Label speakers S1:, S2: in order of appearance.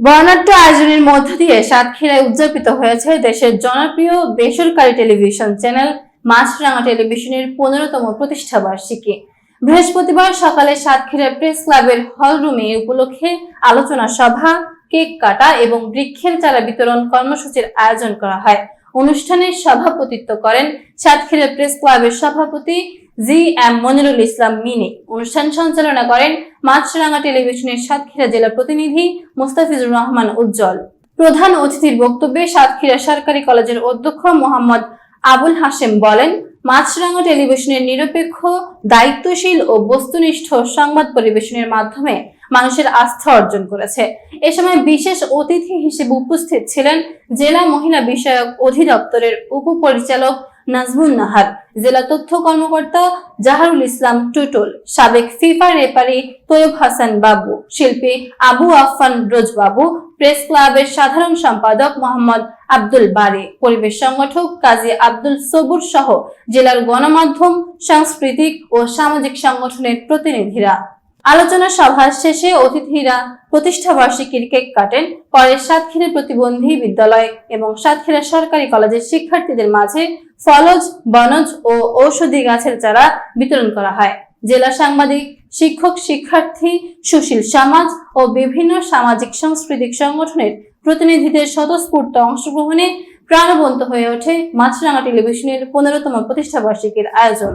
S1: বর্ণাঢ্য আয়োজনের মধ্য দিয়ে সাতক্ষীরায় উদযাপিত হয়েছে দেশের জনপ্রিয় বেসরকারি টেলিভিশন চ্যানেল মাছরাঙা টেলিভিশনের 15তম প্রতিষ্ঠা বার্ষিকী। বৃহস্পতিবার সকালে সাতক্ষীরা প্রেস ক্লাবের হলরুমে এই উপলক্ষে আলোচনা সভা, কেক কাটা এবং বৃক্ষের চারা বিতরণ কর্মসূচির আয়োজন করা হয়। অনুষ্ঠানে সভাপতিত্ব করেন সাতক্ষীরা প্রেস ক্লাবের সভাপতি জি.এম. মনিরুল ইসলাম মিনি। অনুষ্ঠান সঞ্চালনা করেন মাছরাঙা টেলিভিশনের সাতক্ষীরা জেলা প্রতিনিধি মুস্তাফিজুর রহমান উজ্জ্বল। প্রধান অতিথির বক্তব্যে সাতক্ষীরা সরকারি কলেজের অধ্যক্ষ মোহাম্মদ আবুল হাশেম বলেন, মাছরাঙা টেলিভিশনের নিরপেক্ষ, দায়িত্বশীল ও বস্তুনিষ্ঠ সংবাদ পরিবেশনের মাধ্যমে মানুষের আস্থা অর্জন করেছে। এ সময় বিশেষ অতিথি হিসেবে উপস্থিত ছিলেন জেলা মহিলা বিষয়ক অধিদপ্তরের উপপরিচালক নাজমুন নাহার, জেলা তথ্য কর্মকর্তা জাহারুল ইসলাম টুটুল, সাবেক ফিফা রেফারি তৈয়ব হাসান বাবু, শিল্পী আবু আফফান রোজ বাবু, প্রেস ক্লাবের সাধারণ সম্পাদক মোহাম্মদ আব্দুল বারি, পরিবেশ সংগঠক কাজী আব্দুল সবুর সহ জেলার গণমাধ্যম, সাংস্কৃতিক ও সামাজিক সংগঠনের প্রতিনিধিরা। আলোচনা সভা শেষে অতিথিরা প্রতিষ্ঠা বার্ষিকীর কেক কাটেন। পরে সাতক্ষীরা প্রতিবন্ধী বিদ্যালয় এবং সাতক্ষীরা সরকারি কলেজের শিক্ষার্থীদের মাঝে ফলজ, বনজ ও ঔষধি গাছের চারা বিতরণ করা হয়। জেলা সাংবাদিক, শিক্ষক, শিক্ষার্থী, সুশীল সমাজ ও বিভিন্ন সামাজিক সাংস্কৃতিক সংগঠনের প্রতিনিধিদের স্বতঃস্ফূর্ত অংশগ্রহণে প্রাণবন্ত হয়ে ওঠে মাছরাঙা টেলিভিশনের 15তম প্রতিষ্ঠা বার্ষিকীর আয়োজন।